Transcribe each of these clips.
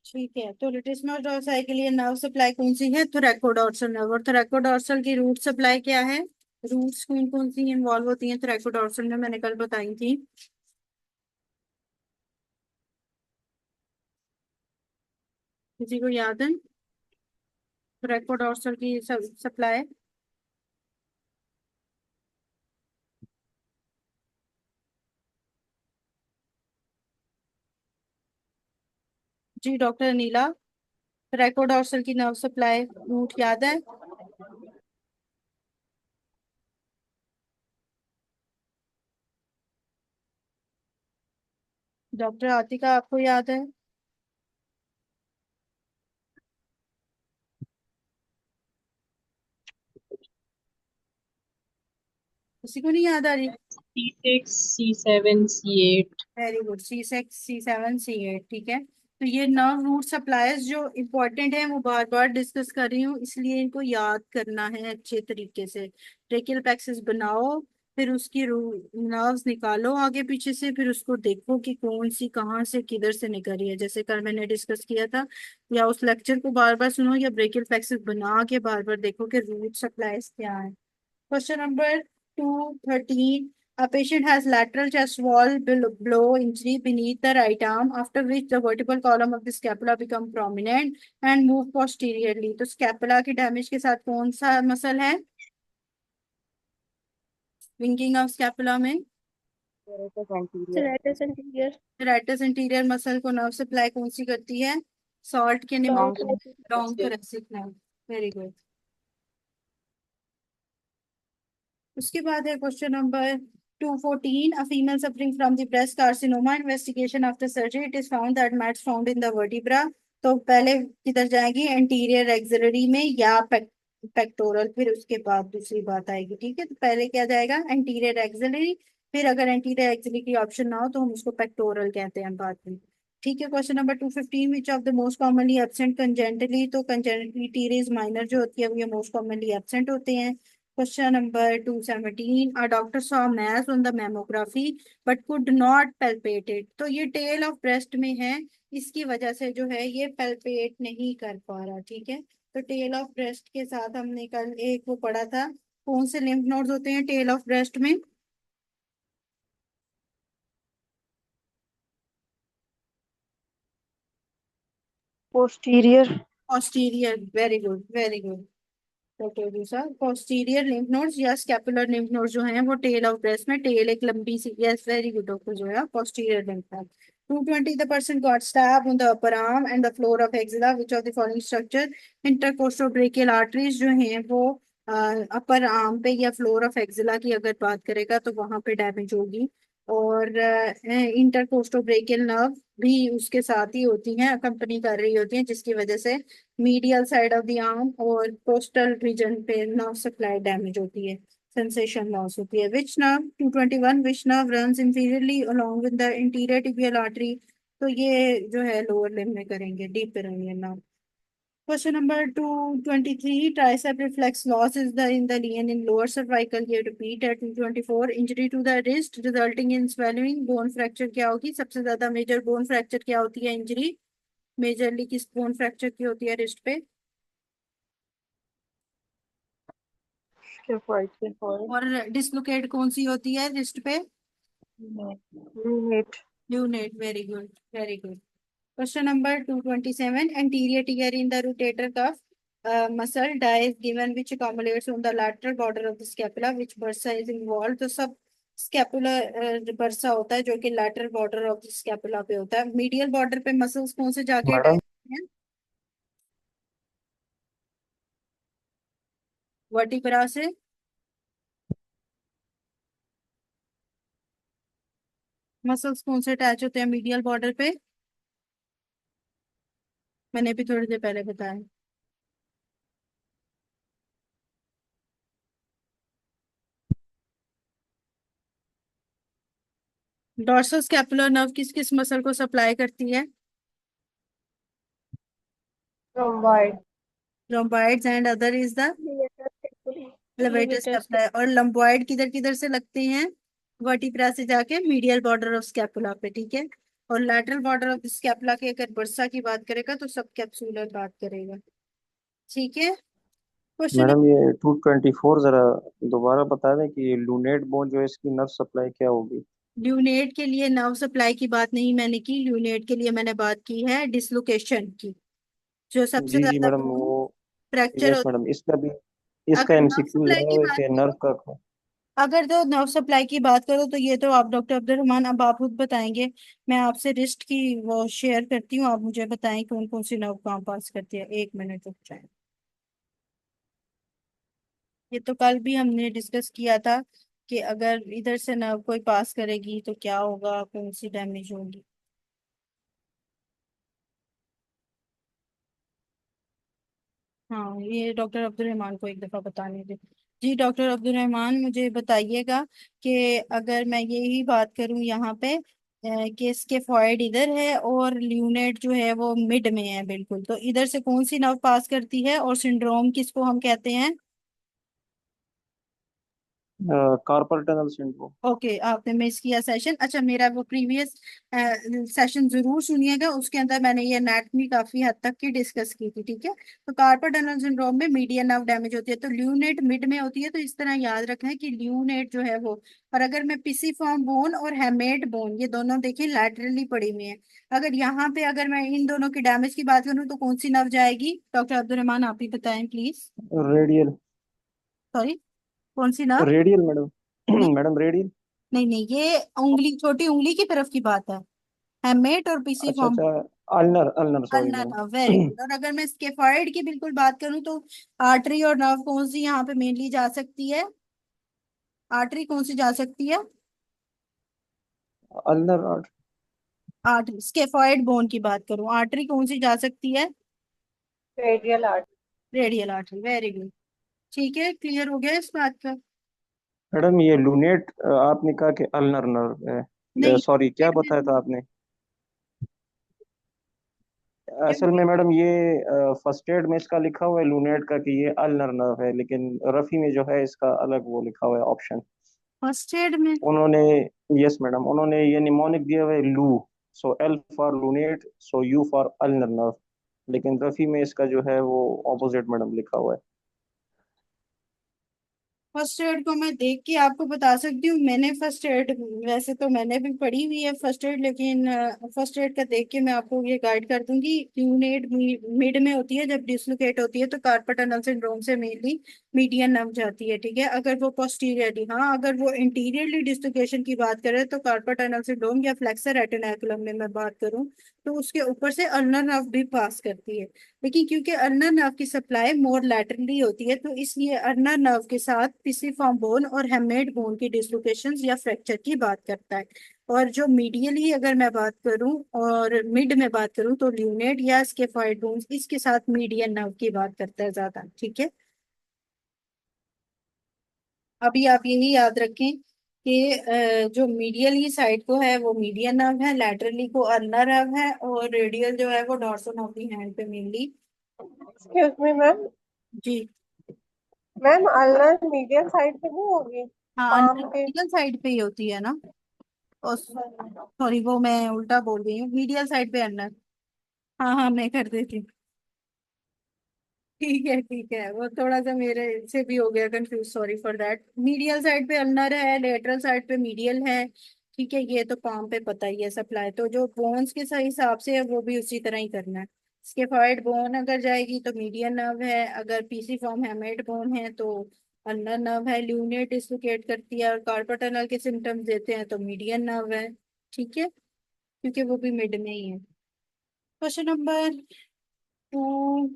ठीक है, तो लेटिस्मस डोर्साई के लिए नर्व सप्लाई कौन सी है? Thoracodorsal nerve. और थोरैकोडोर्सल की रूट सप्लाई क्या है? रूट्स कौन कौन सी इन्वॉल्व होती हैं थोरैकोडोर्सल में, मैंने कल बताई थी। किसी को याद है? थोरैकोडोर्सल की सप्लाई। जी डॉक्टर अनीला, थोरैकोडोर्सल की नर्व सप्लाई रूट याद है? डॉक्टर आतिका, आपको याद है? किसी को नहीं याद आ रही? C6 C7 C8। Very good, C6 C7 C8, ठीक है। तो ये नर्व रूट सप्लाईज जो इम्पोर्टेंट है वो बार बार डिस्कस कर रही हूँ, इसलिए इनको याद करना है अच्छे तरीके से। ब्रेकियल प्लेक्सस बनाओ, फिर उसकी नर्व्स निकालो आगे पीछे से, फिर उसको देखो कि कौन सी कहाँ से किधर से निकल रही है, जैसे कल मैंने डिस्कस किया था। या उस लेक्चर को बार बार सुनो, या ब्रेकियल प्लेक्सस बना के बार बार देखो कि रूट सप्लाईज क्या है। Question number 213. A patient has lateral chest wall blow injury beneath the right arm, after which the vertebral column of the scapula become prominent and move posteriorly. तो scapula की damage के साथ कौन सा muscle है winging of scapula में? Serratus anterior. Serratus anterior muscle को nerve supply कौन सी करती है? सॉल्ट के Long mnemonic thoracic. Long thoracic nerve. Very good. उसके बाद है question number 214. A female suffering from the breast carcinoma, investigation after surgery, it is found that mats found in the vertebra. तो पहले किधर जाएगी? एंटीरियर एक्सिलरी में या pectoral, फिर उसके बाद दूसरी बात आएगी, ठीक है। तो पहले क्या जाएगा? Anterior axillary. फिर अगर एंटीरियर एक्सिलरी की ऑप्शन ना हो तो हम उसको पेक्टोरल कहते हैं बाद में। ठीक है। Question number 215. Which of the most commonly absent congenitally, तो कंजेंटली टीरेज माइनर जो होती है वो ये मोस्ट कॉमनली एब्सेंट होते हैं। Question number 217. A doctor saw mass on the mammography but could not palpate it. तो ये टेल ऑफ ब्रेस्ट में है, इसकी वजह से जो है ये palpate नहीं कर पा रहा, ठीक है। तो टेल ऑफ ब्रेस्ट के साथ हमने कल एक वो पढ़ा था। कौन से लिम्फ नोड्स होते हैं टेल ऑफ ब्रेस्ट में? Posterior. posterior, very good very good. Doctor दूसरा पोस्टीरियर लिम्फ नोड्स या स्कैपुलर लिम्फ नोड्स जो हैं वो टेल ऑफ ब्रेस्ट में, टेल एक लंबी सी, यस वेरी गुड डॉक्टर, जो है posterior lymph node. 220. The person got stabbed on the upper arm and the floor of axilla. Which of the following structure? Intercostobrachial arteries जो हैं वो upper arm पे या फ्लोर ऑफ एक्सिला की अगर बात करेगा तो वहां पे डैमेज होगी। और इंटरकोस्टोब्रेकियल नर्व भी उसके साथ ही होती हैं, अकम्पनी कर रही होती हैं, जिसकी वजह से medial side of the arm और कोस्टल रीजन पे नर्व सप्लाई डैमेज होती है, सेंसेशन लॉस होती है। Which nerve 221, which nerve runs inferiorly along with the interior tibial artery? तो ये जो है लोअर लिम्ब में करेंगे, deep पेरानियल nerve. Question number 223. Tricep reflex loss is the in the lean in lower cervical. ये repeat है 224. Injury to the wrist resulting in swallowing. Bone fracture क्या होगी? सबसे ज्यादा मेजर बोन फ्रैक्चर क्या होती है इंजरी? मेजरली किस बोन फ्रैक्चर की होती है रिस्ट पे? Scaphoid. Scaphoid. और डिसलोकेट कौन सी होती है रिस्ट पे? Lunate. Lunate, very good very good. Question number 227. Anterior tear in the rotator cuff muscle dies given which accumulates on the lateral border of the scapula, which bursa is involved? तो सब scapular bursa होता है जो कि lateral border of the scapula पे होता है। Medial border पे मसल्स कौन से जाके मैडम। अटैच हैं? वर्टिब्रा से। मसल्स कौन से अटैच होते हैं मीडियल बॉर्डर पे? मैंने भी थोड़ी देर पहले बताया। डॉर्सल स्कैपुलर नर्व किस किस मसल को सप्लाई करती है? Rhomboid. Rhomboids and other is the levator Levator scapula. और लंबॉइड किधर किधर से लगते हैं? वर्टिब्रा से जाके मीडियल बॉर्डर ऑफ स्कैपुला पे, ठीक है। और लैटरल बॉर्डर ऑफ स्कैपुला की अगर बर्सा की बात करेगा तो सब कैप्सूलर बात करेगा। ठीक है। क्वेश्चन। मैडम ये 224 जरा दोबारा बता दें कि ये लूनेट बोन जो है इसकी नर्व सप्लाई क्या होगी। ल्यूनेट के लिए नर्व सप्लाई की बात नहीं मैंने की, ल्यूनेट के लिए मैंने बात की है डिसलोकेशन की। जो सबसे जी जी ज्यादा मैडम बोन वो फ्रैक्चर यस हो। मैडम इसका भी इसका अगर नर्व एमसीक्यू सप्लाई रहा की हुआ है बात कि नर्व करो, का। अगर तो नर्व सप्लाई की बात करो तो ये तो आप डॉक्टर अब्दुल रहमान, अब आप खुद बताएंगे। मैं आपसे रिस्ट की वो शेयर करती हूँ, आप मुझे बताएं कौन कौन सी नर्व कहाँ पास करती है। एक मिनट रुक जाए। ये तो कल भी हमने डिस्कस किया था कि अगर इधर से नर्व कोई पास करेगी तो क्या होगा, कौन सी डैमेज होगी। हाँ, ये डॉक्टर अब्दुल रहमान को एक दफा बताने दे। जी डॉक्टर अब्दुल रहमान, मुझे बताइएगा कि अगर मैं यही बात करूं यहाँ पे कि इसके फॉइड इधर है और ल्यूनेट जो है वो मिड में है बिल्कुल, तो इधर से कौन सी नर्व पास करती है और सिंड्रोम किसको हम कहते हैं। Carpel tunnel syndrome. ओके, आपने मिस किया सेशन। अच्छा, मेरा वो प्रीवियस सेशन जरूर सुनिएगा, उसके अंदर मैंने ये एनाटॉमी काफी हद तक की डिस्कस की थी। ठीक है। तो कार्पल टनल सिंड्रोम में मीडियन नर्व डैमेज होती है, तो ल्यूनेट मिड में होती है, तो इस तरह याद रखना है कि ल्यूनेट जो है वो। और अगर मैं पिसिफॉर्म बोन और हेमेट बोन ये दोनों देखिए लैटरली पड़ी हुई है, अगर यहाँ पे अगर मैं इन दोनों की डैमेज की बात करूँ तो कौन सी नर्व जाएगी डॉक्टर अब्दुल रहमान, आप ही बताएं प्लीज। रेडियल। सॉरी, कौन सी nerve. Radial madam. Madam radial. नहीं नहीं, ये उंगली, छोटी उंगली की तरफ की बात है। हेमेट और पीसी अच्छा फॉर्म। अच्छा। Ulnar ulnar sorry ulna nerve, very madam. Good. और अगर मैं स्केफॉइड की बिल्कुल बात करूं तो आर्टरी और नर्व कौन सी यहाँ पे मेनली जा सकती है। आर्टरी कौन सी जा सकती है। अल्नर आर्टरी, स्केफॉइड बोन की बात करूं, आर्टरी कौन सी जा सकती है। Radial art. Radial artery, very good. ठीक है, क्लियर हो गया इस बात का। मैडम ये लूनेट आपने कहा कि अल्नर नर्व है नहीं, सॉरी क्या पेट में बताया था आपने। असल में नहीं। मैडम ये फर्स्ट एड में इसका लिखा हुआ है लूनेट का कि ये अल्नर नर्व है, लेकिन रफी में जो है इसका अलग वो लिखा हुआ है ऑप्शन। फर्स्ट एड में। उन्होंने यस मैडम उन्होंने ये निमोनिक दिया हुआ है लू। So L for lunate, so U for ulnar nerve, लेकिन रफी में इसका जो है वो ऑपोजिट मैडम लिखा हुआ है। फर्स्ट एड को मैं देख के आपको बता सकती हूँ, मैंने फर्स्ट एड, वैसे तो मैंने भी पढ़ी हुई है फर्स्ट एड, लेकिन फर्स्ट एड का देख के मैं आपको ये गाइड कर दूंगी। यूनेट मिड में होती है, जब डिसलोकेट होती है तो कार्पल टनल सिंड्रोम से मेनली मीडियन नर्व जाती है। ठीक है। अगर वो पोस्टीरियरली, हाँ अगर वो इंटीरियरली डिसलोकेशन की बात करें तो कार्पल टनल सिंड्रोम या फ्लेक्सर रेटिनाकुलम में मैं बात करूँ तो उसके ऊपर से अल्नर नर्व भी पास करती है। लेकिन क्योंकि अल्नर नर्व की सप्लाई मोर लैटरली होती है तो इसलिए अल्नर नर्व के साथ पिसिफॉर्म बोन और हेमेट बोन की डिसलोकेशन या फ्रैक्चर की बात करता है। और जो मीडियली अगर मैं बात करूं और मिड में बात करूं तो ल्यूनेट या स्केफॉइड बोन्स इसके साथ मीडियन नर्व की बात करता है ज्यादा। ठीक है। अभी आप यही याद रखें कि जो मीडियली साइड को है वो मीडियन नर्व है, लैटरली को अल्नर नर्व है, और रेडियल जो है वो डॉर्सल ऑफ द हैंड पे मेनली। Excuse me ma'am. जी। मैम अल्नर मीडियम साइड पे नहीं होगी, हाँ, पाम के। मीडियल साइड पे ही होती है ना। और सॉरी, वो मैं उल्टा बोल रही हूँ, मीडियल साइड पे अल्नर। हाँ हाँ, मैं कर देती हूँ। ठीक है ठीक है, वो थोड़ा सा मेरे से भी हो गया confuse, sorry for that. Medial side पे अल्नर है, लेटरल साइड पे मीडियल है। ठीक है, ये तो पाम पे पता ही है सप्लाई, तो जो बोन्स के सही हिसाब से है वो भी उसी तरह ही करना है। स्केफॉइड बोन अगर जाएगी तो मीडियन नर्व है, अगर पीसी फॉर्म हेमेट बोन है तो अल्नर नर्व है, ल्यूनेट डिसलोकेट करती है और कार्पल टनल के सिम्टम्स देते हैं तो मीडियन नर्व है। ठीक है, क्योंकि वो भी मिड में ही है। क्वेश्चन नंबर 2,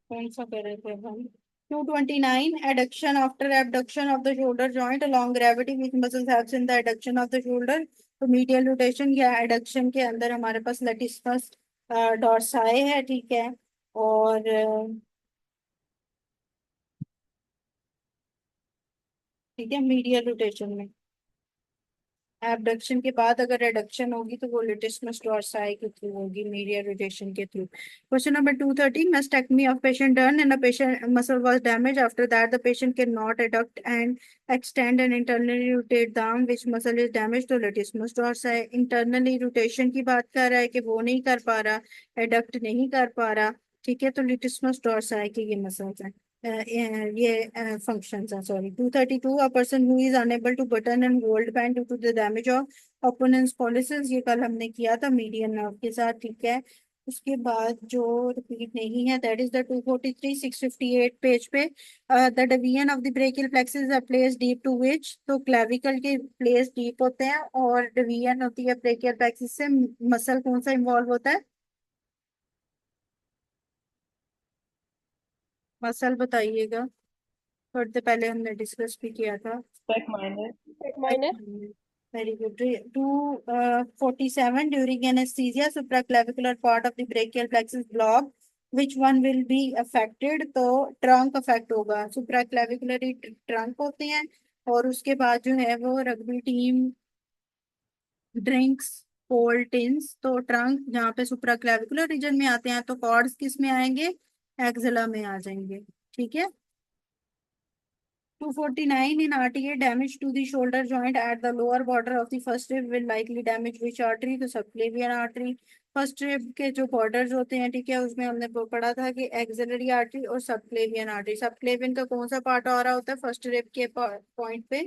कौन सा कर रहे थे हम। 229, adduction after abduction of the shoulder joint along gravity which muscles helps in the adduction of the shoulder. तो मीडियल रोटेशन या एडक्शन के अंदर हमारे पास लेटिस्मस डॉर्साई है। ठीक है। और ठीक है, मीडियल रोटेशन में एबडक्शन के बाद अगर रिडक्शन होगी तो वो लेटिस्मस डोर्साई के थ्रू होगी, मीडियल रोटेशन के through. Question number 230, mastectomy of patient done and a patient muscle was damaged. After that the patient cannot adduct and extend and internally rotate the arm which muscle is damaged, तो लेटिस्मस डोर्साई। Internally rotation की बात कर रहा है कि वो नहीं कर पा रहा, एडक्ट नहीं कर पा रहा, ठीक है, तो लेटिस्मस डोर्साई के ये मसल्स हैं, ये फंक्शंस हैं, sorry. 232, a person who is unable to button and hold pen due to the damage of opponens pollicis, ये कल हमने किया था मीडियन नर्व के साथ, ठीक है। उसके बाद जो रिपीट नहीं है, दैट इज द 243, 658 पेज पे। The division of the brachial plexus are place deep to which, तो क्लेविकल के प्लेस डीप होते हैं और डिवीजन होती है ब्रेकियल प्लेक्सस से। मसल कौन सा इन्वॉल्व होता है, मसल बताइएगा, थोड़ी देर पहले हमने डिस्कस भी किया था। Spec minor. Check minor. Very good. 247, during anesthesia, supraclavicular part of the brachial plexus block. Which one will be affected? तो trunk affect होगा, supraclavicular trunk होते हैं, और उसके बाद जो है वो rugby team drinks cold tins, तो ट्रंक जहाँ पे सुप्राक्लाविकुलर रीजन में आते हैं, तो कॉर्ड्स किस में आएंगे, एक्सिला में आ जाएंगे, ठीक है। 249, in RTA, damage to the shoulder joint at the lower border of the first rib will likely damage which artery, तो subclavian artery। फर्स्ट रिब के जो बॉर्डर्स होते हैं, ठीक है, उसमें हमने पढ़ा था कि एक्सिलरी आर्टरी और सबक्लेवियन आर्टरी। सबक्लेवियन का कौन सा पार्ट आ रहा होता है फर्स्ट रिब के पॉइंट पे,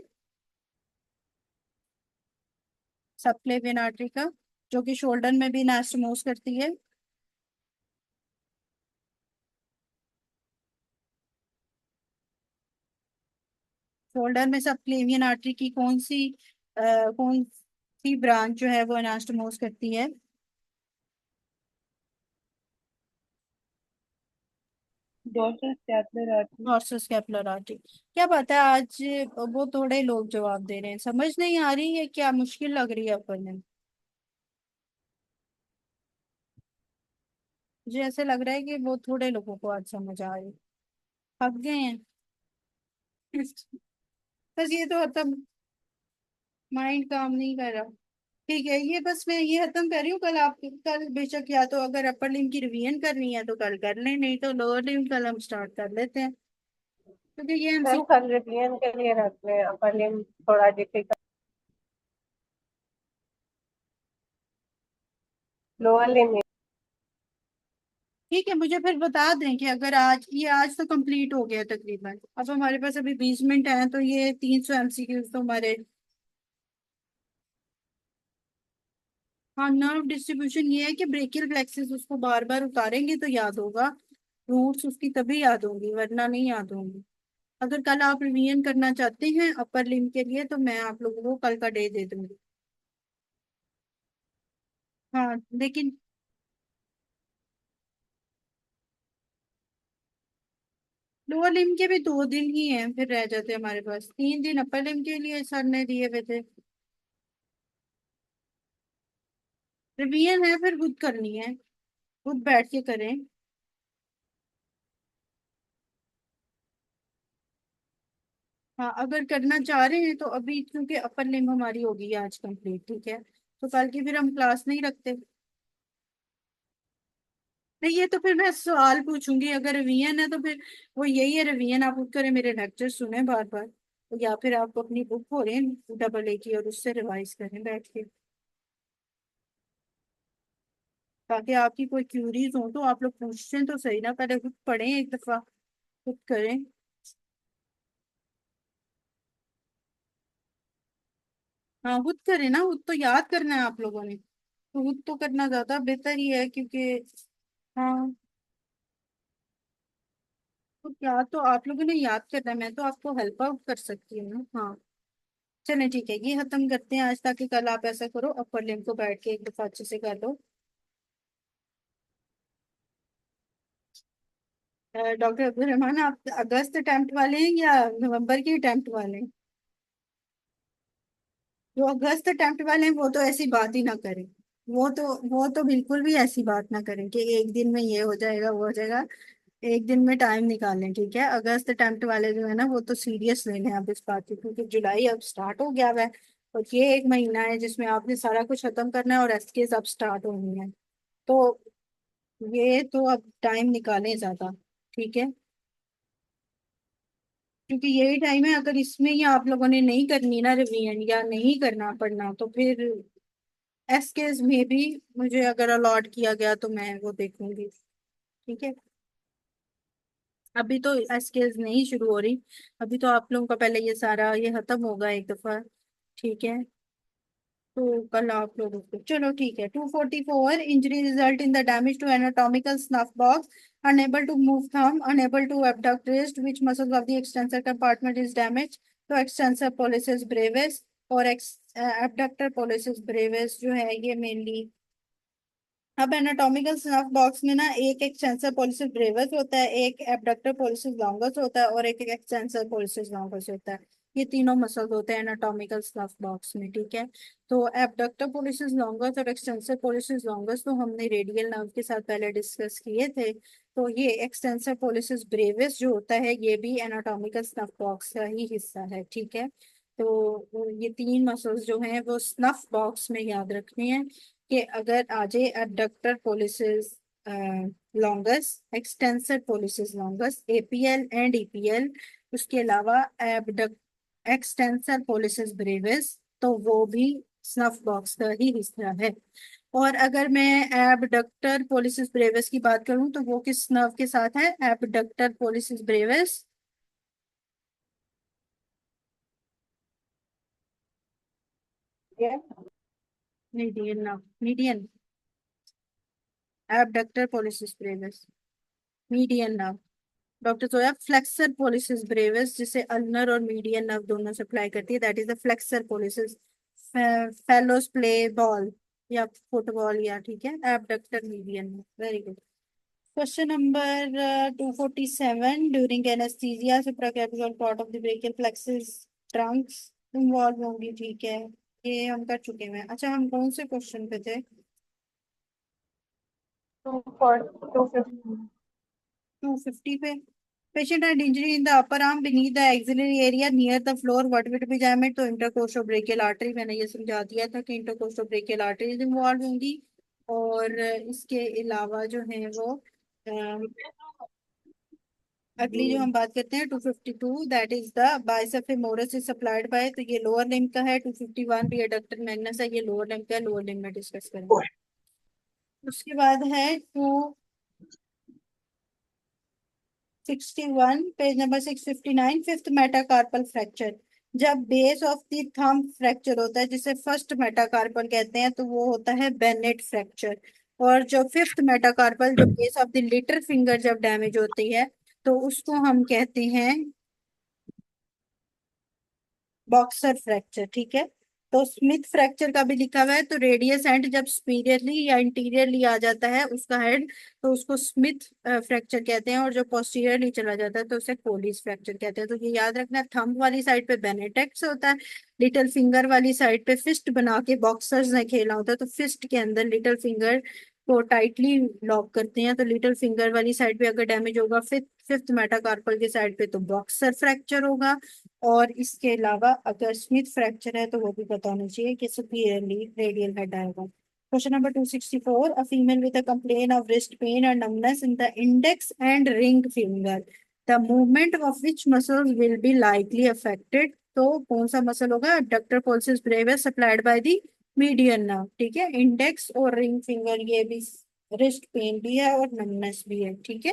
सबक्लेवियन आर्टरी का, जो कि शोल्डर में भी नास्टमोस करती है। शोल्डर में सबक्लेवियन आर्टरी की कौन सी ब्रांच जो है वो अनास्टोमोस करती है, Dorsal scapular artery. Dorsal scapular artery. क्या बात है, आज वो थोड़े लोग जवाब दे रहे हैं, समझ नहीं आ रही है क्या, मुश्किल लग रही है अपन ने, मुझे ऐसे लग रहा है कि वो थोड़े लोगों को आज समझ आ रही, थक गए हैं। बस ये तो खत्म, माइंड काम नहीं कर रहा, ठीक है। ये बस मैं ये खत्म कर रही हूँ, कल आप कल बेशक या तो अगर अपर लिम्ब की रिवीजन करनी है तो कल कर लें, नहीं तो लोअर लिम्ब कल हम स्टार्ट कर लेते हैं, क्योंकि ये मैम एमसी। कल रिवीजन के लिए रख लें, अपर लिम्ब थोड़ा डिफिकल्ट, लोअर लिम्ब। ठीक है, मुझे फिर बता दें कि अगर आज तो कंप्लीट हो गया तकरीबन, अब हमारे पास अभी 20 मिनट हैं, तो ये 300 एमसीक्यूज तो हमारे। हाँ, नर्व डिस्ट्रीब्यूशन ये है कि ब्रेकियल प्लेक्सस उसको बार बार उतारेंगे तो याद होगा, रूट्स उसकी तभी याद होंगी वरना नहीं याद होंगी। अगर कल आप रिवीजन करना चाहते हैं अपर लिम्ब के लिए तो मैं आप लोगों को कल का डे दे दूंगी। हाँ लेकिन लोअर लिम्ब के भी 2 दिन ही हैं, फिर रह जाते हैं हमारे पास 3 दिन अपर लिम्ब के लिए सर ने दिए हुए थे। रिवीजन है फिर खुद करनी है, खुद बैठ के करें। हाँ अगर करना चाह रहे हैं तो अभी, क्योंकि अपर लिम्ब हमारी होगी आज कंप्लीट, ठीक है, तो कल की फिर हम क्लास नहीं रखते। नहीं, ये तो फिर मैं सवाल पूछूंगी, अगर रिवीजन है तो फिर वो यही है, रिवीजन आप खुद करें, मेरे लेक्चर सुने बार बार, तो या फिर आप अपनी बुक खोलें डबल ए की और उससे रिवाइज करें बैठ के, ताकि आपकी कोई क्यूरीज हो तो आप लोग पूछते तो सही ना, पहले खुद पढ़ें एक दफा, खुद करें। हाँ खुद करें ना, खुद तो याद करना है आप लोगों ने, तो खुद तो करना ज्यादा बेहतर ही है, क्योंकि हाँ खुद याद तो आप लोगों ने याद करना है, मैं तो आपको हेल्प आउट कर सकती हूँ ना, हाँ। चलें ठीक है, ये खत्म करते हैं आज, ताकि कल आप ऐसा करो अपर लिम्ब को बैठ के एक दफा अच्छे से कर लो। डॉक्टर अब्दुल रहमान, आप अगस्त अटेम्प्ट वाले हैं या नवंबर के अटेम्प्ट वाले हैं? जो अगस्त अटेम्प्ट वाले हैं वो तो ऐसी बात ही ना करें, वो तो बिल्कुल भी ऐसी बात ना करें कि एक दिन में ये हो जाएगा वो हो जाएगा, एक दिन में टाइम निकालें, ठीक है। अगस्त अटेम्प्ट वाले जो है ना वो तो सीरियस ले लें अब इस बात को, क्योंकि जुलाई अब स्टार्ट हो गया हुआ है, और ये एक महीना है जिसमें आपने सारा कुछ खत्म करना है और एसकेज अब स्टार्ट होनी है। तो ये तो अब टाइम निकालें ज्यादा, ठीक है, क्योंकि यही टाइम है। अगर इसमें ही आप लोगों ने नहीं करनी ना रिवीजन या नहीं करना पढ़ना, तो फिर एसकेज में भी मुझे अगर अलॉट किया गया तो मैं वो देखूंगी, ठीक है। अभी तो एसकेज नहीं शुरू हो रही, अभी तो आप लोगों का पहले ये सारा ये खत्म होगा एक दफा, ठीक है। तो कल आप लोगों को, चलो ठीक है। 244 injury result in the damage to anatomical snuffbox, unable to move thumb, unable to abduct wrist, which muscles of the extensor compartment is damaged, तो extensor pollicis brevis और abductor pollicis brevis जो है ये mainly. अब anatomical snuff box में ना एक extensor pollicis Brevis होता है, एक एब्डक्टर पॉलिसिस लॉन्गस होता है और एक एक्सटेंसर पॉलिसिस लॉन्गस होता है। ये तीनों मसल्स होते हैं एनाटॉमिकल स्नफ बॉक्स में, ठीक है। तो एब्डक्टर पॉलिसिस लॉन्गस और एक्सटेंसर पॉलिसिस लॉन्गस तो हमने रेडियल नर्व के साथ पहले डिस्कस किए थे। तो ये एक्सटेंसर पॉलिसिस ब्रेविस जो होता है ये भी एनाटॉमिकल स्नफ बॉक्स का ही हिस्सा है, ठीक है। तो ये तीन मसल्स जो हैं वो स्नफ बॉक्स में याद रखने हैं कि अगर आ जाए adductor policies longus, extensor policies longus, APL and EPL, उसके अलावा एबडक एक्सटेंसर पोलिसिस ब्रेविस, तो वो भी स्नफ बॉक्स का ही हिस्सा है। और अगर मैं एबडक्टर पोलिसिस ब्रेविस की बात करूं तो वो किस नर्व के साथ है? Abductor pollicis brevis Yes. Median nerve, median abductor pollicis brevis median nerve. Doctor Zoya, flexor pollicis brevis जिसे अल्नर और मीडियन नर्व दोनों सप्लाई करती है, that is the flexor pollicis. Fellows play ball या फुटबॉल या, ठीक है, abductor median. Very good. Question number 247, during anaesthesia supracapital part of the brachial plexus trunks involve होंगी, ठीक है, ये हम कर चुके हैं। अच्छा, हम कौन से क्वेश्चन पे थे? 250. 250 पे। Patient had injury in the upper arm beneath the axillary area near the floor. What will be damaged? तो intercostobrachial artery, मैंने ये समझा दिया था कि intercostobrachial arteries इन्वॉल्व होंगी। और इसके अलावा जो है वो अगली जो हम बात करते हैं 252, that is the bicep femoris is supplied by, तो ये लोअर लिम्ब का है। 251 रिएडक्टर मैग्नस है, ये लोअर लिम्ब का है, लोअर लिम्ब में डिस्कस करेंगे। उसके बाद है 261, page number 659, fifth metacarpal fracture. जब base of the thumb fracture होता है जिसे फर्स्ट मेटाकार्पल कहते हैं तो वो होता है बेनेट फ्रैक्चर। और जो फिफ्थ मेटाकार्पल जो base of the little finger जब डैमेज होती है तो उसको हम कहते हैं बॉक्सर फ्रैक्चर, ठीक है। तो स्मिथ फ्रैक्चर का भी लिखा हुआ है, तो रेडियस एंड जब सुपीरियरली या इंटीरियरली आ जाता है उसका हेड, तो उसको स्मिथ फ्रैक्चर कहते हैं, और जो पोस्टीरियरली चला जाता है तो उसे कोलिस फ्रैक्चर कहते हैं। तो ये याद रखना, थंब वाली साइड पे बेनेटेक्स होता है, लिटिल फिंगर वाली साइड पे फिस्ट बना के बॉक्सर्स ने खेला होता है, तो फिस्ट के अंदर लिटिल फिंगर को टाइटली लॉक करते हैं। तो लिटिल फिंगर वाली साइड पे अगर डैमेज होगा फिफ्थ फिफ्थ मेटाकार्पल के साइड पे तो बॉक्सर फ्रैक्चर होगा। और इसके अलावा अगर स्मिथ फ्रैक्चर है तो वो भी पता होना चाहिए कि सुपीरियरली रेडियल हेड आएगा। Question number 264, a female with a complain of wrist pain and numbness in the index and ring finger, the movement of which muscles will be likely affected, तो कौन सा मसल होगा? abductor pulsus brevis supplied by the median nerve, ठीक है। Index और ring finger ये भी wrist pen भी है और नमनेस भी है, ठीक है।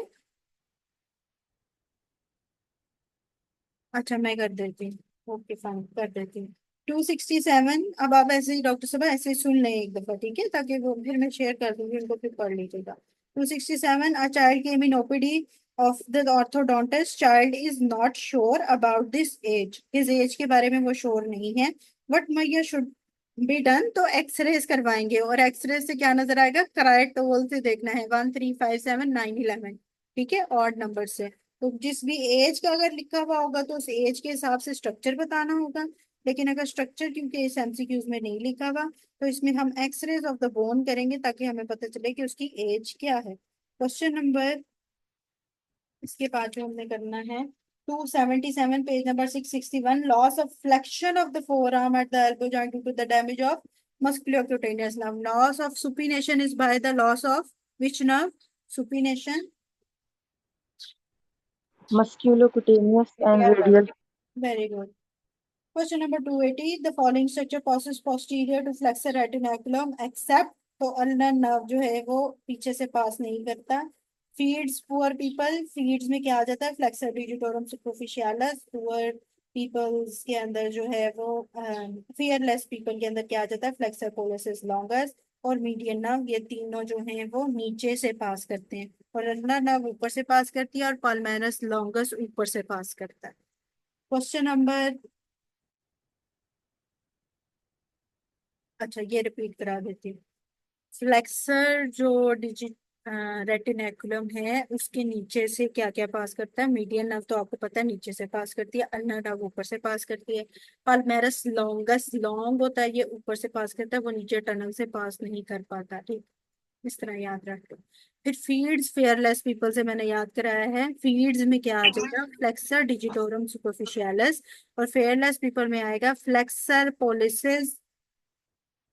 अच्छा, मैं कर देती हूँ, ओके फाइन, कर देती हूँ। 267, अब आप ऐसे ही डॉक्टर साहब ऐसे ही सुन लें एक दफा, ठीक है, ताकि वो फिर मैं शेयर कर दूंगी उनको, फिर पढ़ लीजिएगा। 267, a child came in OPD of the orthodontist, child is not sure about this age, इस एज के बारे में वो श्योर नहीं है। What major should be done, तो एक्सरेज करवाएंगे, और एक्सरे से क्या नजर आएगा? करेक्ट टोल से देखना है, 1 3 5 7 9 11, ठीक है, ऑड नंबर से। तो जिस भी एज का अगर लिखा हुआ होगा तो उस एज के हिसाब से स्ट्रक्चर बताना होगा। लेकिन अगर स्ट्रक्चर क्योंकि इस एमसीक्यूज में नहीं लिखा हुआ तो इसमें हम एक्सरेज ऑफ द बोन करेंगे ताकि हमें पता चले कि उसकी एज क्या है। क्वेश्चन नंबर, इसके बाद जो हमने करना है 277, page number 661. Loss of flexion of the forearm at the elbow joint due to the damage of musculocutaneous nerve. Loss of supination is by the loss of which nerve? Supination. Musculocutaneous and radial. Very good. Question number 280. The following structure passes posterior to flexor retinaculum except तो ulnar nerve जो है वो पीछे से पास नहीं करता. Feeds poor people, feeds में क्या आ जाता है? Flexor digitorum superficialis. Poor peoples के अंदर जो है वो फियरलेस पीपल के अंदर क्या आ जाता है? फ्लेक्सर पोलिसिस लॉन्गस और मीडियन नर्व. ये तीनों जो हैं वो नीचे से पास करते हैं और अल्नर नर्व ऊपर से पास करती है और पाल्मेरस लॉन्गस ऊपर से पास करता है. क्वेश्चन नंबर, अच्छा ये रिपीट करा देती हूँ. फ्लेक्सर जो डिजिट रेटिनेकुलम है उसके नीचे से क्या क्या पास करता है? मीडियन नर्व तो आपको पता है नीचे से पास करती है, अल्नर नर्व ऊपर से पास करती है. पाल्मेरस लॉन्गस लॉन्ग होता है, ये ऊपर से पास करता है, वो नीचे टनल से पास नहीं कर पाता. ठीक, इस तरह याद रख लो. फिर फीड्स फेयरलेस पीपल से मैंने याद कराया है. फीड्स में क्या आ जाएगा? फ्लेक्सर डिजिटोरम सुपरफिशियलिस और फेयरलेस पीपल में आएगा फ्लेक्सर पोलिसिस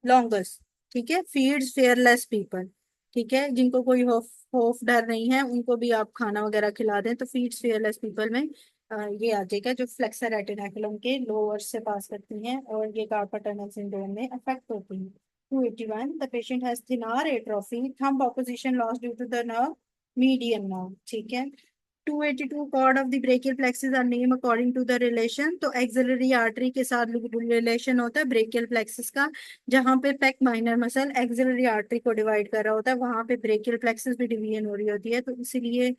लॉन्गस. ठीक है, फीड्स फेयरलेस पीपल. ठीक है, जिनको कोई खौफ डर नहीं है उनको भी आप खाना वगैरह खिला दें तो फीड्स फेयरलेस पीपल में ये आ जाएगा जो फ्लेक्सर रेटिनाकुलम के लोअर से पास करती हैं और ये कार्पल टनल सिंड्रोम में अफेक्ट होती हैं. 281. The patient has thenar atrophy, thumb opposition loss due to the nerve median nerve. ठीक है. 282. Cord of the brachial plexus are name according to the relation. तो एक्सिलरी आर्टरी के साथ relation होता है ब्रेकियल प्लेक्सिस का. जहां पे pack minor muscle axillary artery को डिवाइड कर रहा होता है वहां पे ब्रेकियल प्लेक्सिस भी डिवीजन हो रही होती है. तो इसीलिए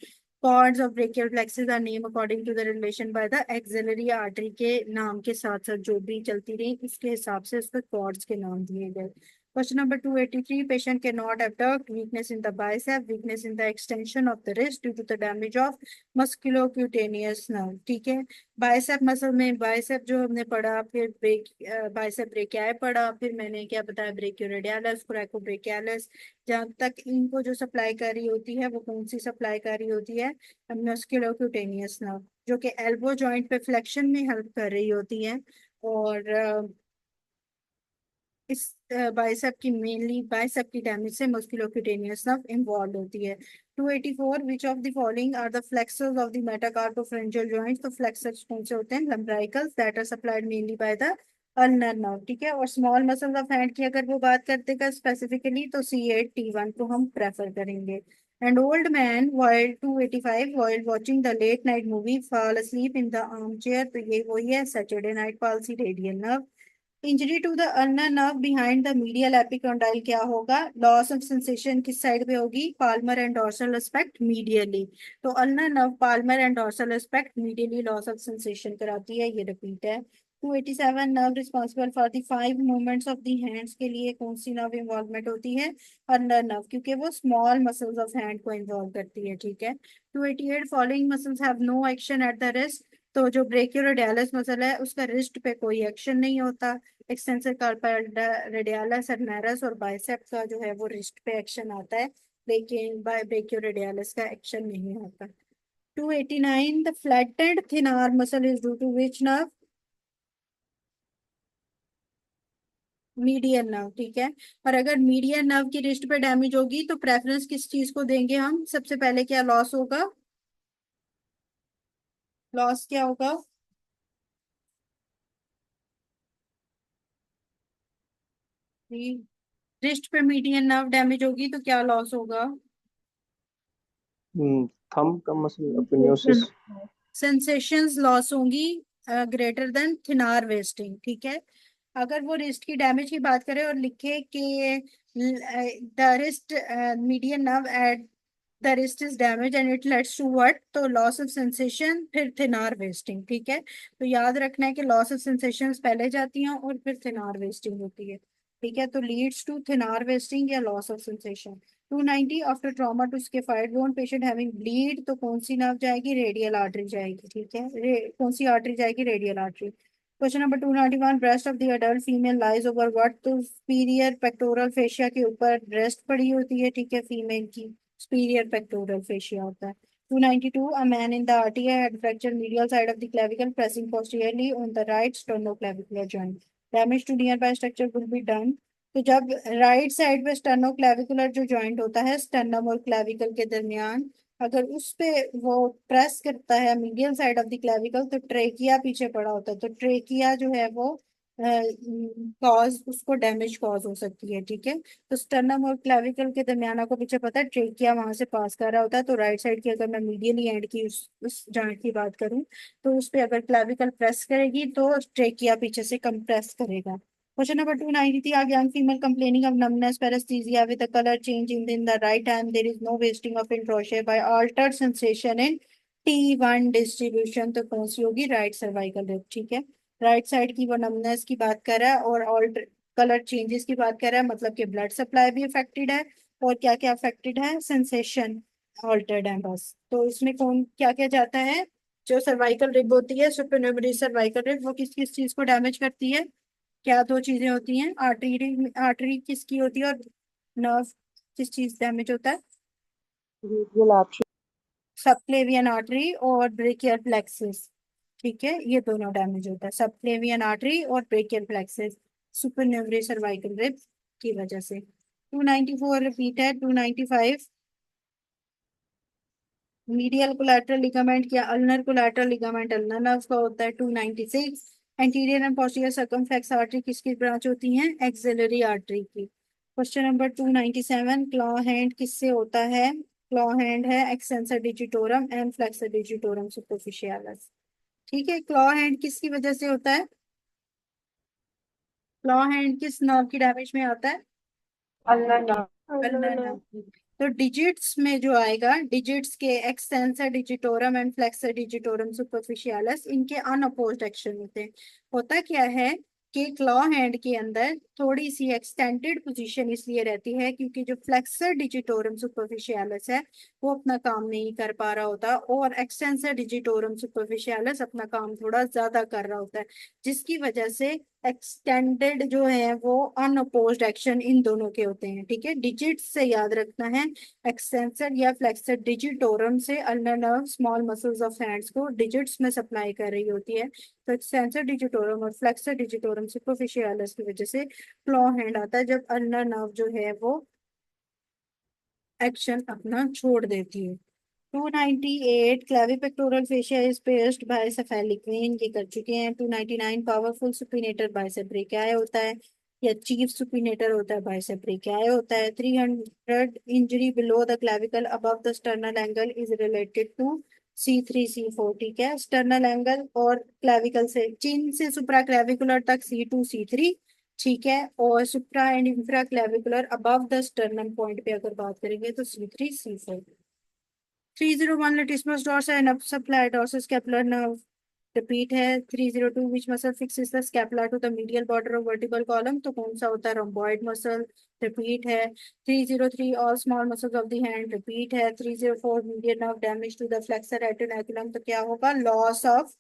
cords of brachial plexus are name according to the relation by the axillary artery के नाम के साथ साथ जो भी चलती रही उसके हिसाब से उसके कॉर्ड्स के नाम दिए गए. Question number 283. Patient cannot abduct, weakness in the bicep, weakness in the extension of the wrist due to the damage of musculocutaneous nerve. ठीक है. बाइसेप मसल में बाइसेप जो हमने पढ़ा, फिर ब्रेक बाइसेप ब्रेकियाई पढ़ा, फिर मैंने क्या बताया? ब्रेकियोरेडियलिस, कोरैकोब्रेकियलिस. जहाँ तक इनको जो सप्लाई कर रही होती है वो कौन सी सप्लाई कर रही होती है? मस्कुलोक्यूटेनियस नर्व, जो कि एल्बो जॉइंट पे फ्लेक्शन में हेल्प कर रही होती है. और इस बाइसेप की मेनली बाइसेप की डैमेज से मस्कुलोक्यूटेनियस नर्व इन्वॉल्व होती है. 284. Which of the following are the flexors of the metacarpophalangeal joints. तो फ्लेक्सर्स कौन से होते हैं? Lumbricals that are supplied mainly by the ulnar nerve. ठीक है. और स्मॉल मसल्स ऑफ हैंड की अगर वो बात करते हैं स्पेसिफिकली तो C8T1 को हम प्रेफर करेंगे. And old man while 285 while watching the late night movie fall asleep in the armchair. तो ये वही है Saturday night palsy radial nerve. Injury to the ulnar nerve behind the medial epicondyle क्या होगा? Loss of sensation किस side पे होगी? Palmar and dorsal aspect medially. तो ulnar nerve palmar and dorsal aspect medially loss of sensation कराती है. ये repeat है. 287. Nerve responsible for the 5 movements of the hands के लिए कौन सी नर्व इन्वॉल्वमेंट होती है? अल्नर नर्व, क्योंकि वो स्मॉल मसल्स ऑफ हैंड को इन्वॉल्व करती है. ठीक है. 288. Following muscles have no action at the wrist. तो जो ब्रेकियोरेडियलिस मसल है उसका रिस्ट पे कोई एक्शन नहीं होता. एक्सटेंसर कार्पल रेडियलिस, एडमेरस और बाइसेप का जो है वो रिस्ट पे एक्शन आता है, लेकिन बाय ब्रेकियोरेडियलिस का एक्शन नहीं आता. 289. The flattened thenar muscle is due to which nerve? Median nerve. ठीक है. और अगर मीडियन नर्व की रिस्ट पे डैमेज होगी तो प्रेफरेंस किस चीज को देंगे हम? सबसे पहले क्या लॉस होगा? लॉस क्या होगा? रिस्ट पे मीडियन नर्व डैमेज होगी तो क्या लॉस होगा? थंब का मसल अपेनियोसिस. सेंसेशंस लॉस होंगी ग्रेटर देन थिनार वेस्टिंग. ठीक है. अगर वो रिस्ट की डैमेज की बात करें और लिखे कि the wrist median nerve at the wrist is damage and it lets to what? तो लॉस ऑफ सेंसेशन फिर थिनार वेस्टिंग. ठीक है. तो याद रखना है कि लॉस ऑफ सेंसेशंस पहले जाती हैं और फिर थिनार वेस्टिंग होती है. ठीक है. तो लीड्स टू थिनार वेस्टिंग या loss of sensation. 290. After trauma to scaphoid bone patient having bleed. तो कौन सी नर्व जाएगी? रेडियल आर्टरी जाएगी. ठीक है. कौन सी आर्टरी जाएगी? Radial artery. Question number 291. Breast of the adult female lies over what? तो सुपीरियर पेक्टोरल फेशिया के ऊपर ब्रेस्ट पड़ी होती है. ठीक है. फीमेल की सुपीरियर पेक्टोरल फेशिया होता है. 292, a man in the RTA had fractured medial side of the clavicle pressing posteriorly on the right sternoclavicular joint. Damage to nearby structure will be done. तो जब राइट साइड पे sternoclavicular जो joint होता है sternum और clavicle के दरमियान, अगर उस पे वो प्रेस करता है medial side of the clavicle तो ट्रेकिया पीछे पड़ा होता है, तो ट्रेकिया जो है वो कॉज उसको डैमेज कॉज हो सकती है। ठीक है, तो स्टर्नम और क्लेविकल के दरमियान आपको पीछे पता है ट्रेकिया वहां से पास कर रहा होता है, तो राइट साइड की अगर मैं मीडियली एंड की उस जॉइंट की बात करूं तो उस पे अगर क्लेविकल प्रेस करेगी तो ट्रेकिया पीछे से कंप्रेस करेगा। Question number 293, a young female complaining of numbness, paresthesia with a color change in the right hand. There is no wasting of introsea by altered sensation in T1 distribution। तो कौन सी होगी? Right cervical rib. ठीक है, right side की वो numbness की बात कर रहा है और ऑल्टर कलर चेंजेस की बात कर रहा है, मतलब कि ब्लड सप्लाई भी अफेक्टेड है और क्या क्या अफेक्टेड है, सेंसेशन ऑल्टर्ड है बस। तो इसमें कौन क्या क्या जाता है? जो सर्वाइकल रिब होती है सुपरन्यूमररी सर्वाइकल रिब, वो किस किस चीज को डैमेज करती है? क्या दो चीजें होती हैं? आर्टरी, आर्टरी किसकी होती है और नर्व किस चीज डैमेज होता है? radial artery, सबक्लेवियन आर्टरी और ब्रेकियल प्लेक्सिस। ठीक है, ये दोनों डैमेज होता है, सबक्लेवियन आर्टरी और ब्रेकियल प्लेक्सिस सुपरन्यूमररी सर्वाइकल रिब की वजह से। 294 रिपीट है। 295, मीडियल कोलैटरल लिगामेंट या ulnar collateral ligament ulnar nerve का होता है। 296, anterior and posterior circumflex artery किसकी ब्रांच होती है? एक्सिलरी आर्टरी की। क्वेश्चन नंबर 297, क्लॉ हैंड किससे होता है? क्लॉ हैंड है extensor digitorum and flexor digitorum superficialis. ठीक है, क्लॉ हैंड किसकी वजह से होता है? क्लॉ हैंड किस नर्व की डैमेज में आता है? अल्लाह अल्नर नर्व की। तो डिजिट्स में जो आएगा, डिजिट्स के extensor digitorum and flexor digitorum superficialis, इनके अनअपोज्ड एक्शन होते हैं। होता क्या है कि क्लॉ हैंड के अंदर थोड़ी सी एक्सटेंडेड पोजीशन इसलिए रहती है क्योंकि जो फ्लेक्सर डिजिटोरम सुपरफिशियलिस है वो अपना काम नहीं कर पा रहा होता और एक्सटेंसर डिजिटोरम सुपरफिशियलिस अपना काम थोड़ा ज्यादा कर रहा होता है, जिसकी वजह से एक्सटेंडेड जो है वो अनअपोज्ड एक्शन इन दोनों के होते हैं। ठीक है, डिजिट्स से याद रखना है, एक्सटेंसर या फ्लेक्सर डिजिटोरम से ulnar nerve small muscles of hands को डिजिट्स में सप्लाई कर रही होती है, तो एक्सटेंसर डिजिटोरम और फ्लेक्सर डिजिटोरम सुपरफिशियलिस की वजह से क्लॉ हैंड आता है जब अल्नर नर्व जो है वो एक्शन अपना छोड़ देती है। 298, clavipectoral fascia is pierced by cephalic vein, ये कर चुके हैं। 299, पावरफुल सुपिनेटर बाइसेप ब्रेकियाई होता है या चीफ सुपिनेटर होता है, बाइसेप ब्रेकियाई होता है। 300, injury below the clavicle above the sternal angle is related to C3 C4। ठीक है, स्टर्नल एंगल और क्लेविकल से चिन से सुप्रा क्लेविकुलर तक C2 C3। ठीक है, और supra and infra clavicular above the sternum point पे अगर बात करेंगे तो C3 C4। 301, latissimus dorsi and subscapularis dorsus scapular nerve repeat है। 302, which muscle fixes the scapula to the medial border of vertical column, तो कौन सा होता है? Rhomboid muscle. रिपीट है। 303, all small muscles of the hand. Repeat है। 304, medial nerve damage to the flexor reticulum, तो क्या होगा? Loss of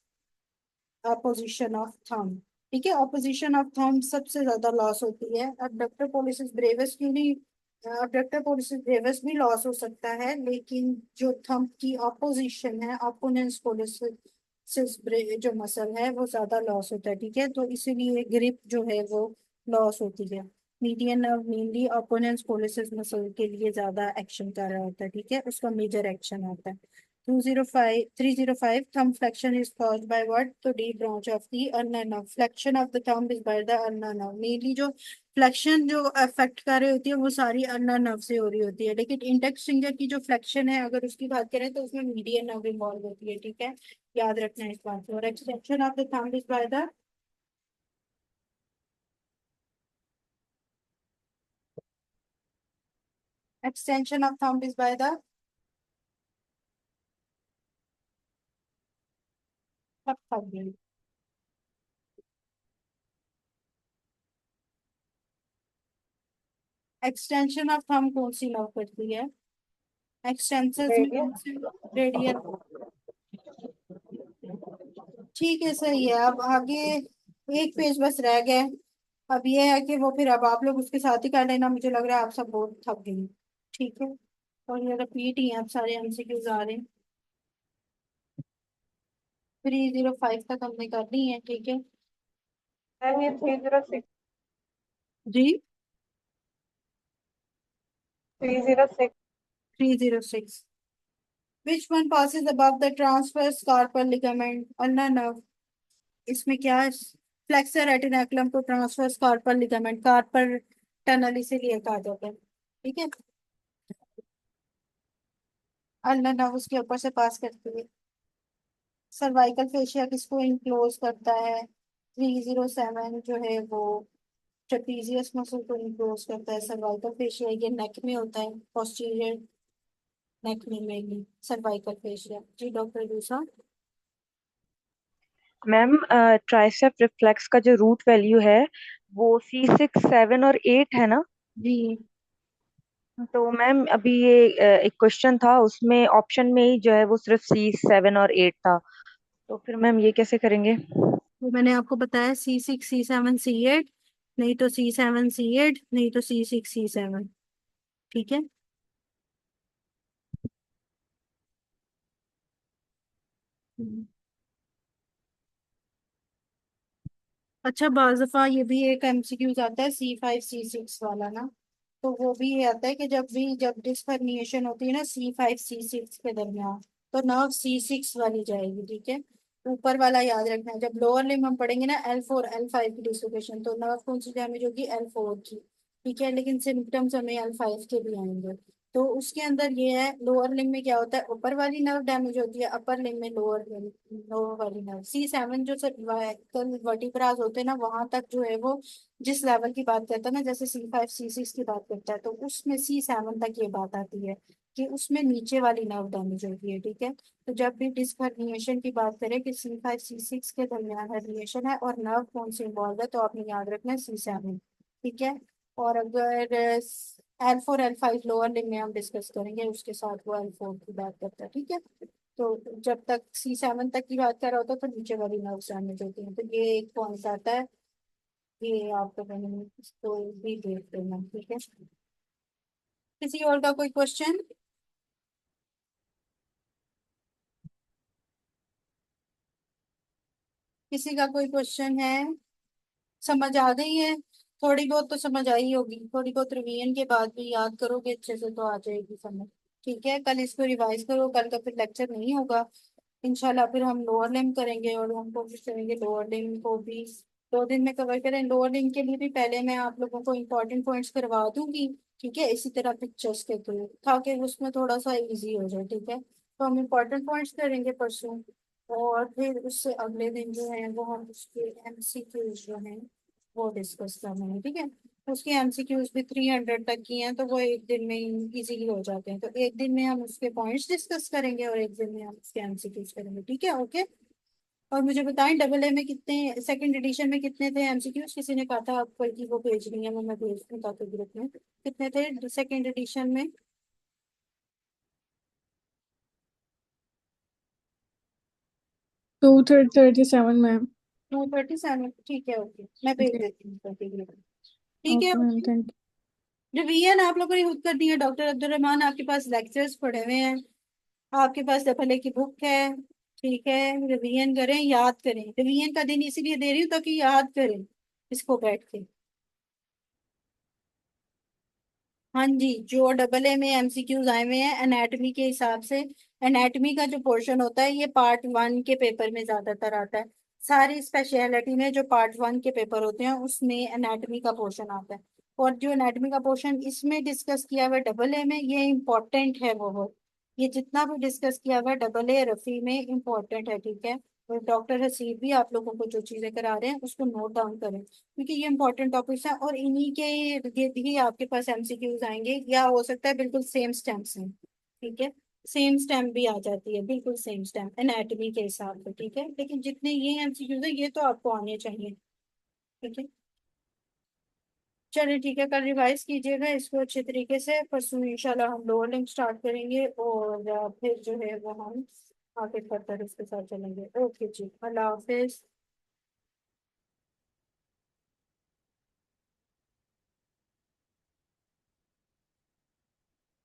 opposition of thumb. ठीक है, ऑपोजिशन ऑफ थंब सबसे ज्यादा लॉस होती है। abductor pollicis brevis क्यों नहीं? abductor pollicis brevis भी लॉस हो सकता है, लेकिन जो थंब की ऑपोजिशन है, opponens pollicis जो मसल है वो ज्यादा लॉस होता है। ठीक है, तो इसीलिए ग्रिप जो है वो लॉस होती है। Median nerve mainly opponens pollicis muscle के लिए ज्यादा एक्शन कर रहा होता है। ठीक है, उसका मेजर एक्शन होता है। 205, 305, thumb flexion is caused by what? तो deep branch of the ulnar nerve, flexion of the thumb is by the ulnar nerve। Mainly जो फ्लेक्शन जो अफेक्ट कर रही होती है वो सारी अल्नर नर्व से हो रही होती है, लेकिन इंडेक्स फिंगर की जो फ्लेक्शन है अगर उसकी बात करें तो उसमें मीडियन नर्व इन्वॉल्व होती है। ठीक है, याद रखना है इस बात को। और extension of the thumb is by the extension of thumb is by the subthumb। Extension of thumb कौन सी नर्व करती है? एक्सटेंसर्स में कौन सी? रेडियल। ठीक है, सही है। अब आगे एक पेज बस रह गया है। अब ये है कि वो फिर अब आप लोग उसके साथ ही कर लेना, मुझे लग रहा है आप सब बहुत थक गए। ठीक है, और ये रिपीट ही है, अब सारे एमसीक्यूज आ रहे हैं। 305 तक हमने कर ली है, ठीक है मैम ये 306 जी। 306 306 which one passes above the transverse carpal ligament ulnar nerve। इसमें क्या है, फ्लेक्सर रेटिनाकुलम को transverse carpal ligament, carpal tunnel इसीलिए कहा जाता है, ठीक है। अल्नर नर्व उसके ऊपर से पास करती है। सर्वाइकल फेशिया किसको इनक्लोज करता है, 307 जो है वो ट्रेपीजियस मसल को इनक्लोज करता है। सर्वाइकल फेशिया ये नेक में होता है, पोस्टीरियर नेक में मेनली सर्वाइकल फेशिया। जी डॉक्टर दूसरा। मैम ट्राइसेप रिफ्लेक्स का जो रूट वैल्यू है वो C6 7 और 8 है ना। जी तो मैम अभी ये एक क्वेश्चन था, उसमें ऑप्शन में ही जो है वो सिर्फ C7 और 8 था, तो फिर मैम ये कैसे करेंगे। तो मैंने आपको बताया C6 C7 C8, नहीं तो C7 C8, नहीं तो C6 C7, ठीक है। हम्म। अच्छा बाज़ दफा ये भी एक एमसीक्यूज आता है C5 C6 वाला ना, तो वो भी ये आता है कि जब डिस्क हर्निएशन होती है ना C5 C6 के दरमियान, तो नर्व C6 वाली जाएगी, ठीक है। ऊपर वाला याद रखना है, जब लोअर लिम्ब हम पढ़ेंगे ना L4 L5 की डिसलोकेशन, तो नर्व कौन सी डैमेज होगी, L4 की, ठीक है। लेकिन सिम्टम्स हमें L5 के भी आएंगे। तो उसके अंदर ये है, लोअर लिम्ब में क्या होता है, ऊपर वाली नर्व डैमेज होती है, अपर लिम्ब में लोअर वाली नर्व। C7 जो सर्वाइकल वर्टिब्रास होते हैं ना, वहां तक जो है वो जिस लेवल की बात करता है ना, जैसे C5 C6 की बात करता है, तो उसमें C7 तक ये बात आती है कि उसमें नीचे वाली नर्व डैमेज होती है, ठीक है। तो जब भी डिस्क हर्निएशन की बात करें कि C5 C6 के दरमियान हर्निएशन है और नर्व कौन से इन्वॉल्व है, तो आपने याद रखना है C7, ठीक है। और अगर L4 L5 लोअर लिम्ब में हम डिस्कस करेंगे, उसके साथ वो L4 की बात करता है, ठीक है। तो जब तक C7 तक की बात कर रहा होता है, तो नीचे वाली नर्व डैमेज होती है, तो ये एक पॉइंट आता है, ये आपको मैंने इसको भी देख देना, ठीक है। किसी और का कोई क्वेश्चन। किसी का कोई क्वेश्चन है, समझ आ गई है। थोड़ी बहुत तो समझ आई होगी, थोड़ी बहुत रिवीजन के बाद भी याद करोगे अच्छे से तो आ जाएगी समझ, ठीक है। कल इसको रिवाइज करो, कल का फिर लेक्चर नहीं होगा इंशाल्लाह। फिर हम लोअर लिम्ब करेंगे और हम कोशिश करेंगे लोअर लिम्ब को भी 2 दिन में कवर करें। लोअर लिम्ब के लिए भी पहले मैं आप लोगों को इंपॉर्टेंट पॉइंट्स करवा दूंगी, ठीक है, इसी तरह पिक्चर्स के थ्रू, ताकि उसमें थोड़ा सा इजी हो जाए, ठीक है। तो हम इंपॉर्टेंट पॉइंट्स करेंगे परसों, और फिर उससे अगले दिन जो है वो हम उसके एमसीक्यूज जो हैं वो डिस्कस करेंगे, ठीक है। उसके एमसीक्यूज भी 300 तक की हैं, तो वो एक दिन में इजीली हो जाते हैं, तो एक दिन में हम उसके पॉइंट्स डिस्कस करेंगे और एक दिन में हम उसके एमसीक्यूज करेंगे, ठीक है, ओके। और मुझे बताएं डबल ए में कितने, सेकंड एडिशन में कितने थे एमसीक्यूज, किसी ने कहा था आपको कि वो भेज रही है, वो मैं भेज दूँ ताकि ग्रुप में, कितने थे सेकंड एडिशन में। 237 मैम। 237, ठीक है, ओके, मैं भेज जी। देती हूँ ताकि ग्रुप में, ठीक है okay ma'am, okay. Thank revision आप लोगों ने खुद कर दी है, डॉक्टर अब्दुल रहमान आपके पास लेक्चर्स पढ़े हुए हैं, आपके पास डबल ए की बुक है, ठीक है। रिवीजन करें, याद करें, रिवीजन का दिन इसीलिए दे रही हूँ ताकि याद करें इसको बैठ के। हाँ जी, जो डबल ए में एमसीक्यूज आए हुए हैं एनाटॉमी के हिसाब से, एनाटॉमी का जो पोर्शन होता है ये पार्ट 1 के पेपर में ज्यादातर आता है। सारी स्पेशलिटी में जो पार्ट 1 के पेपर होते हैं उसमें एनाटॉमी का पोर्शन आता है, और जो एनाटॉमी का पोर्शन इसमें डिस्कस किया हुआ है डबल ए में, ये इम्पोर्टेंट है बहुत। ये जितना भी डिस्कस किया हुआ है डबल ए रफी में इम्पोर्टेंट है, ठीक है। और डॉक्टर हसीब भी आप लोगों को जो चीजें करा रहे हैं उसको नोट डाउन करें, क्योंकि ये इंपॉर्टेंट टॉपिक्स हैं, और इन्हीं के इर्द ही आपके पास एमसीक्यूज आएंगे, या हो सकता है बिल्कुल सेम स्टैम्प से, ठीक है। सेम स्टैम्प भी आ जाती है, बिल्कुल सेम स्टैम्प एनाटॉमी के हिसाब से, ठीक है। लेकिन जितने ये एमसीक्यूज है ये तो आपको आने चाहिए, ठीक है। चलिए ठीक है, कल रिवाइज कीजिएगा इसको अच्छे तरीके से, परसों इंशाल्लाह हम लोअर लिंक स्टार्ट करेंगे, और फिर जो है वो हम आगे फर्दर इसके साथ चलेंगे। ओके जी, अल्लाह हाफिज।